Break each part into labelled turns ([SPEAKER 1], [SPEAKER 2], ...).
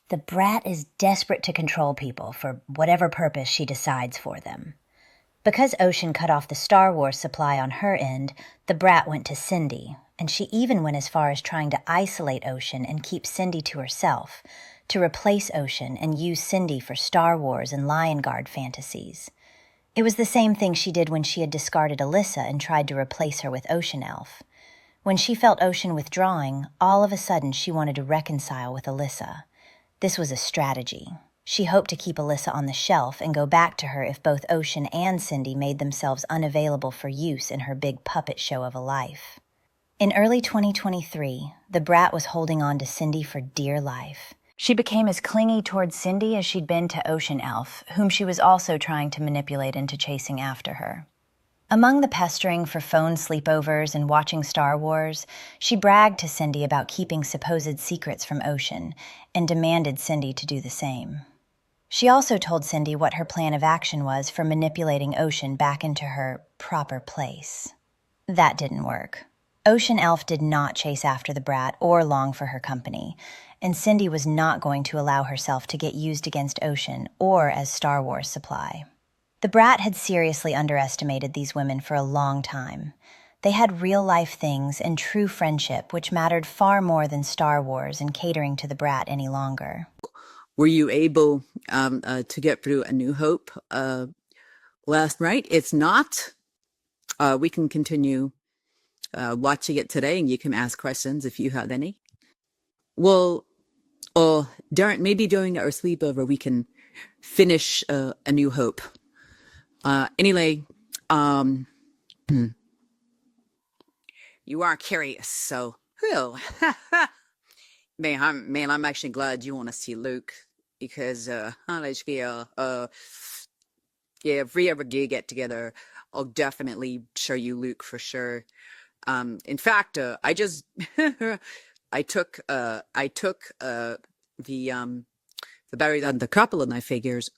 [SPEAKER 1] The brat is desperate to control people for whatever purpose she decides for them. Because Ocean cut off the Star Wars supply on her end, the brat went to Cindy, and she even went as far as trying to isolate Ocean and keep Cindy to herself, to replace Ocean and use Cindy for Star Wars and Lion Guard fantasies. It was the same thing she did when she had discarded Alyssa and tried to replace her with Ocean Elf. When she felt Ocean withdrawing, all of a sudden she wanted to reconcile with Alyssa. This was a strategy. She hoped to keep Alyssa on the shelf and go back to her if both Ocean and Cindy made themselves unavailable for use in her big puppet show of a life. In early 2023, the brat was holding on to Cindy for dear life. She became as clingy towards Cindy as she'd been to Ocean Elf, whom she was also trying to manipulate into chasing after her. Among the pestering for phone sleepovers and watching Star Wars, she bragged to Cindy about keeping supposed secrets from Ocean and demanded Cindy to do the same. She also told Cindy what her plan of action was for manipulating Ocean back into her proper place. That didn't work. Ocean Elf did not chase after the brat or long for her company, and Cindy was not going to allow herself to get used against Ocean or as Star Wars supply. The brat had seriously underestimated these women for a long time. They had real-life things and true friendship which mattered far more than Star Wars and catering to the brat any longer.
[SPEAKER 2] Were you able to get through A New Hope last night? It's not. We can continue watching it today, and you can ask questions if you have any. Well, Darren, maybe during our sleepover we can finish A New Hope. Anyway, you are curious, so well. Man, I'm actually glad you want to see Luke because let's feel yeah, if we ever do get together, I'll definitely show you Luke for sure. In fact, I just I took the batteries on the couple of my figures.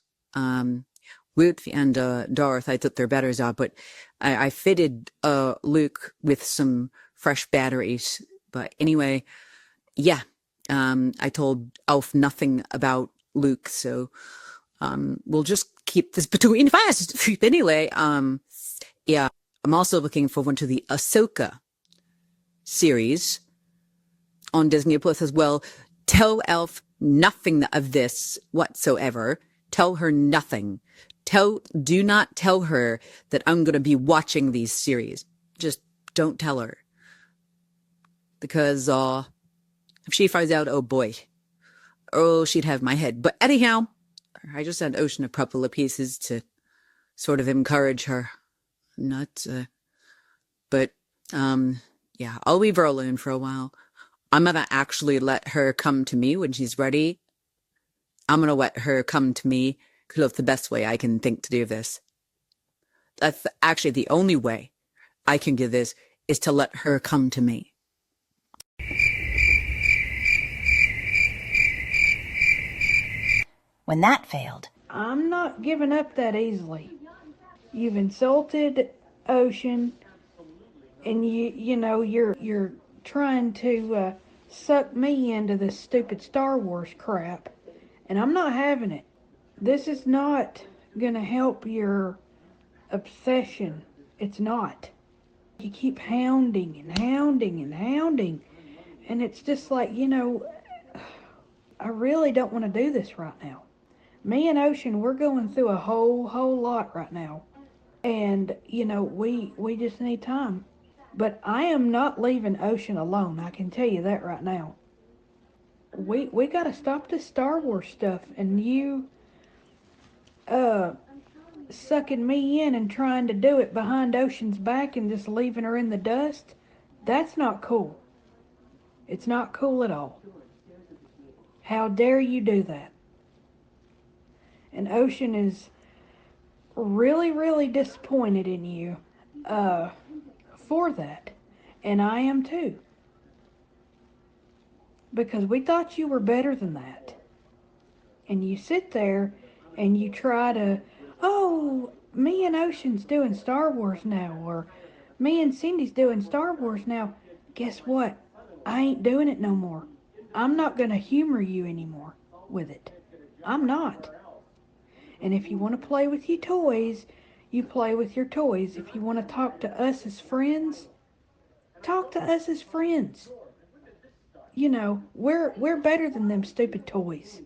[SPEAKER 2] Ruth and Darth, I took their batteries out, but I fitted Luke with some fresh batteries. But anyway, yeah. I told Elf nothing about Luke, so we'll just keep this between us. Anyway, yeah, I'm also looking forward to the Ahsoka series on Disney Plus as well. Tell Elf nothing of this whatsoever. Tell her nothing. Do not tell her that I'm going to be watching these series. Just don't tell her. Because, if she finds out, oh boy, she'd have my head. But anyhow, I just sent Ocean a couple of pieces to sort of encourage her. But yeah, I'll leave her alone for a while. I'm gonna actually let her come to me when she's ready. I'm gonna let her come to me because that's the best way I can think to do this. That's actually the only way I can do this is to let her come to me.
[SPEAKER 1] When that failed,
[SPEAKER 3] I'm not giving up that easily. You've insulted Ocean, and you're trying to suck me into this stupid Star Wars crap, and I'm not having it. This is not gonna help your obsession. It's not. You keep hounding and hounding and hounding, and it's just like, I really don't want to do this right now. Me and Ocean, we're going through a whole lot right now. And, we just need time. But I am not leaving Ocean alone, I can tell you that right now. We gotta stop this Star Wars stuff, and you sucking me in and trying to do it behind Ocean's back and just leaving her in the dust. That's not cool. It's not cool at all. How dare you do that? And Ocean is really, really disappointed in you for that. And I am too. Because we thought you were better than that. And you sit there and you try to, oh, me and Ocean's doing Star Wars now, or me and Cindy's doing Star Wars now. Guess what? I ain't doing it no more. I'm not going to humor you anymore. with it. I'm not. And if you want to play with your toys, you play with your toys. If you want to talk to us as friends, talk to us as friends. You know, we're better than them stupid toys.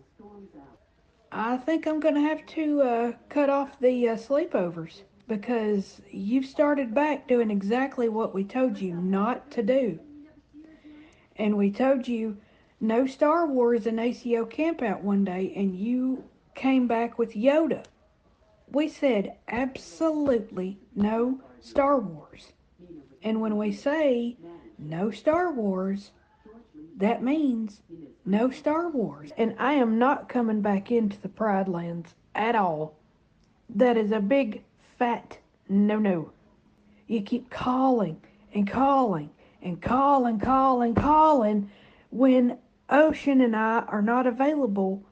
[SPEAKER 3] I think I'm going to have to cut off the sleepovers because you've started back doing exactly what we told you not to do. And we told you no Star Wars and ACO campout one day, and you came back with Yoda. We said absolutely no Star Wars. And when we say no Star Wars, that means no Star Wars. And I am not coming back into the Pride Lands at all. That is a big fat no no. You keep calling and calling and calling when Ocean and I are not available.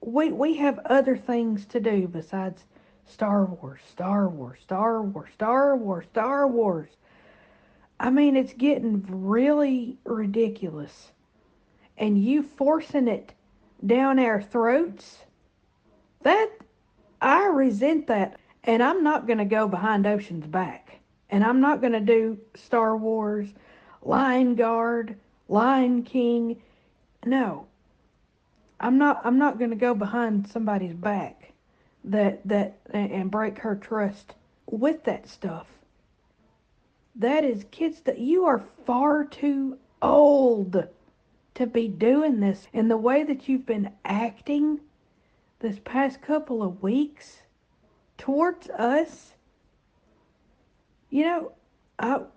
[SPEAKER 3] We have other things to do besides Star Wars, Star Wars, Star Wars, Star Wars, Star Wars. I mean, it's getting really ridiculous. And you forcing it down our throats, that, I resent that. And I'm not going to go behind Ocean's back. And I'm not going to do Star Wars, Lion Guard, Lion King. No, I'm not going to go behind somebody's back that and break her trust with that stuff. That is kids that you are far too old to be doing this. And the way that you've been acting this past couple of weeks towards us, you know,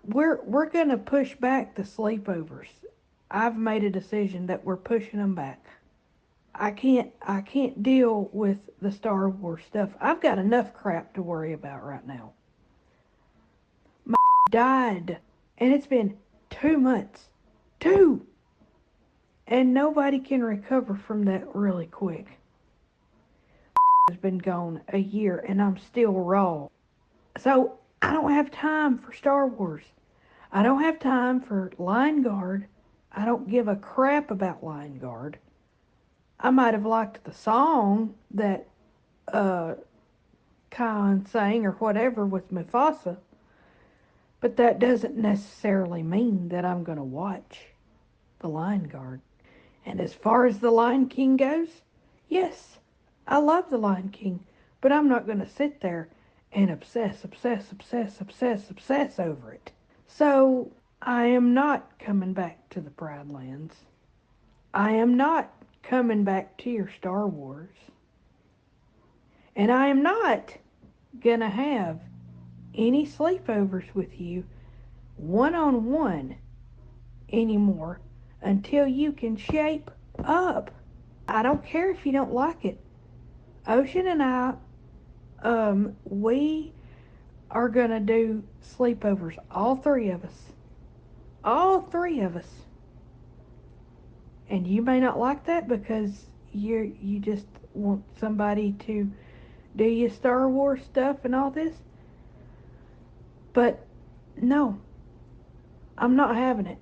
[SPEAKER 3] we're gonna push back the sleepovers. I've made a decision that we're pushing them back. I can't deal with the Star Wars stuff. I've got enough crap to worry about right now. My died, and it's been 2 months. Two! And nobody can recover from that really quick. Has been gone a year, and I'm still raw. So I don't have time for Star Wars. I don't have time for Lion Guard. I don't give a crap about Lion Guard. I might have liked the song that Khan sang or whatever with Mufasa, but that doesn't necessarily mean that I'm going to watch the Lion Guard. And as far as the Lion King goes, yes, I love the Lion King, but I'm not going to sit there and obsess over it. So I am not coming back to the Pride Lands. I am not coming back to your Star Wars. And I am not gonna have any sleepovers with you one-on-one anymore until you can shape up. I don't care if you don't like it. Ocean and I, we are gonna do sleepovers, all three of us. All three of us. And you may not like that because you just want somebody to do your Star Wars stuff and all this. But no, I'm not having it.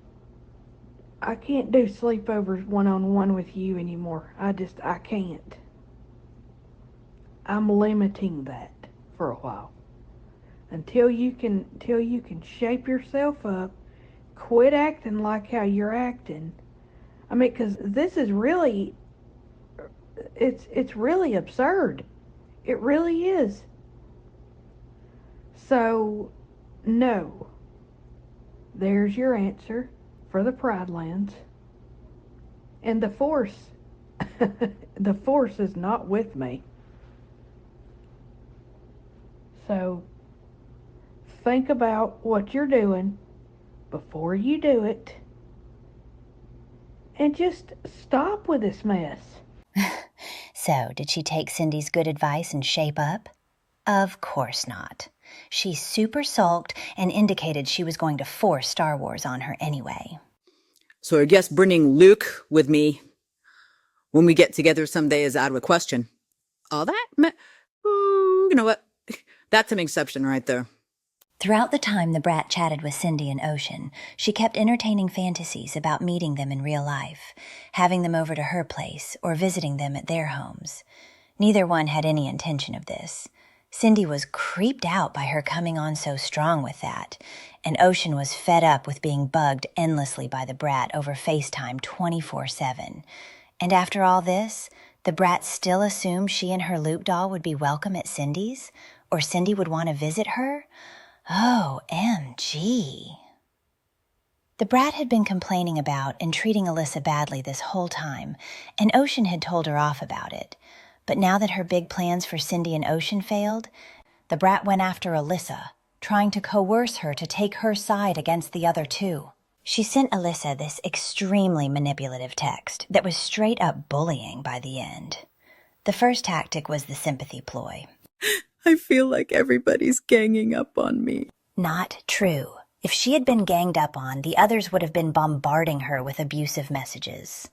[SPEAKER 3] I can't do sleepovers one-on-one with you anymore. I can't. I'm limiting that for a while. Until you can shape yourself up, quit acting like how you're acting. I mean, because this is really, it's really absurd. It really is. So, no. There's your answer for the Pride Lands. And the Force, the Force is not with me. So, think about what you're doing before you do it. And just stop with this mess.
[SPEAKER 1] So, did she take Cindy's good advice and shape up? Of course not. She super sulked and indicated she was going to force Star Wars on her anyway.
[SPEAKER 2] So I guess bringing Luke with me when we get together someday is out of the question. All that? Ooh, you know what? That's an exception right there.
[SPEAKER 1] Throughout the time the brat chatted with Cindy and Ocean, she kept entertaining fantasies about meeting them in real life, having them over to her place, or visiting them at their homes. Neither one had any intention of this. Cindy was creeped out by her coming on so strong with that, and Ocean was fed up with being bugged endlessly by the brat over FaceTime 24/7. And after all this, the brat still assumed she and her Loop doll would be welcome at Cindy's, or Cindy would want to visit her? OMG. The brat had been complaining about and treating Alyssa badly this whole time, and Ocean had told her off about it. But now that her big plans for Cindy and Ocean failed, the brat went after Alyssa, trying to coerce her to take her side against the other two. She sent Alyssa this extremely manipulative text that was straight up bullying by the end. The first tactic was the sympathy ploy.
[SPEAKER 2] I feel like everybody's ganging up on me.
[SPEAKER 1] Not true. If she had been ganged up on, the others would have been bombarding her with abusive messages.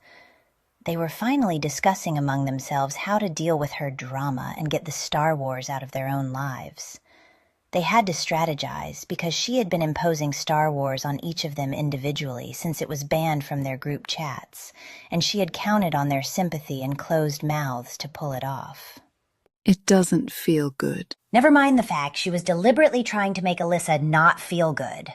[SPEAKER 1] They were finally discussing among themselves how to deal with her drama and get the Star Wars out of their own lives. They had to strategize because she had been imposing Star Wars on each of them individually since it was banned from their group chats, and she had counted on their sympathy and closed mouths to pull it off.
[SPEAKER 2] It doesn't feel good.
[SPEAKER 1] Never mind the fact she was deliberately trying to make Alyssa not feel good.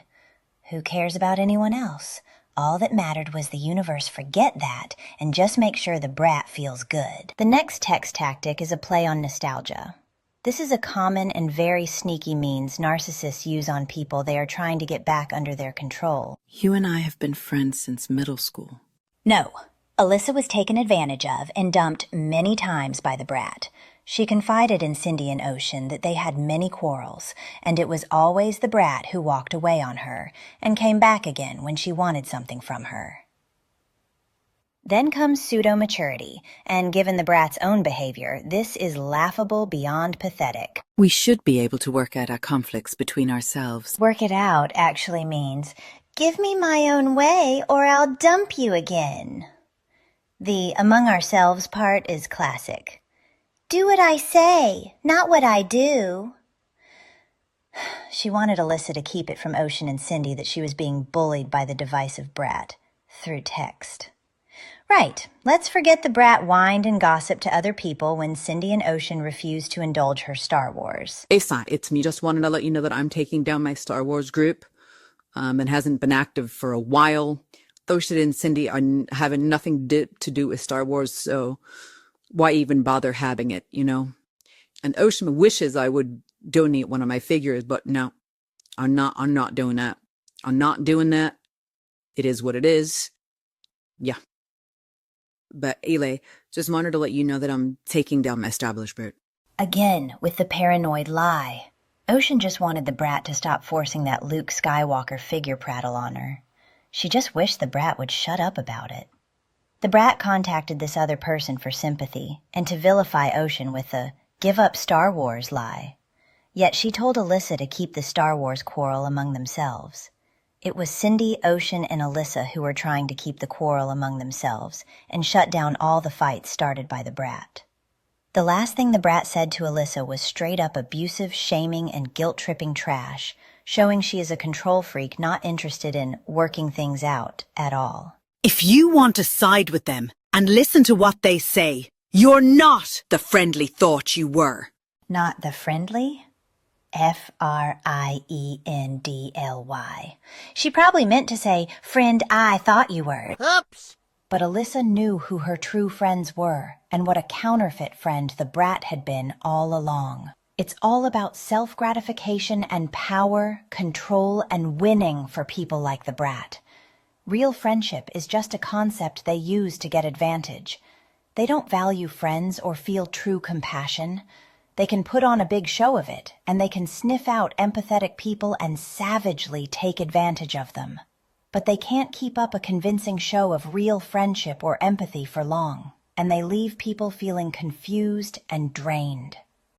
[SPEAKER 1] Who cares about anyone else? All that mattered was the universe forget that and just make sure the brat feels good. The next text tactic is a play on nostalgia. This is a common and very sneaky means narcissists use on people they are trying to get back under their control.
[SPEAKER 2] You and I have been friends since middle school.
[SPEAKER 1] No, Alyssa was taken advantage of and dumped many times by the brat. She confided in Cindy and Ocean that they had many quarrels, and it was always the brat who walked away on her and came back again when she wanted something from her. Then comes pseudo-maturity, and given the brat's own behavior, this is laughable beyond pathetic.
[SPEAKER 2] We should be able to work out our conflicts between ourselves.
[SPEAKER 1] Work it out actually means, give me my own way or I'll dump you again. The among ourselves part is classic. Do what I say, not what I do. She wanted Alyssa to keep it from Ocean and Cindy that she was being bullied by the divisive brat through text. Right, let's forget the brat whined and gossiped to other people when Cindy and Ocean refused to indulge her Star Wars.
[SPEAKER 2] It's me. Just wanted to let you know that I'm taking down my Star Wars group and hasn't been active for a while. Ocean and Cindy are having nothing to do with Star Wars, so why even bother having it, you know? And Ocean wishes I would donate one of my figures, but no, I'm not doing that. I'm not doing that. It is what it is. Yeah. But Ele, just wanted to let you know that I'm taking down my establishment.
[SPEAKER 1] Again, with the paranoid lie. Ocean just wanted the brat to stop forcing that Luke Skywalker figure prattle on her. She just wished the brat would shut up about it. The brat contacted this other person for sympathy and to vilify Ocean with the give up Star Wars lie. Yet she told Alyssa to keep the Star Wars quarrel among themselves. It was Cindy, Ocean, and Alyssa who were trying to keep the quarrel among themselves and shut down all the fights started by the brat. The last thing the brat said to Alyssa was straight up abusive, shaming, and guilt-tripping trash, showing she is a control freak not interested in working things out at all.
[SPEAKER 4] If you want to side with them and listen to what they say, you're not the friendly thought you were.
[SPEAKER 1] Not the friendly? Friendly. She probably meant to say, friend I thought you were.
[SPEAKER 4] Oops.
[SPEAKER 1] But Alyssa knew who her true friends were and what a counterfeit friend the brat had been all along. It's all about self-gratification and power, control, and winning for people like the brat. Real friendship is just a concept they use to get advantage. They don't value friends or feel true compassion. They can put on a big show of it, and they can sniff out empathetic people and savagely take advantage of them. But they can't keep up a convincing show of real friendship or empathy for long, and they leave people feeling confused and drained.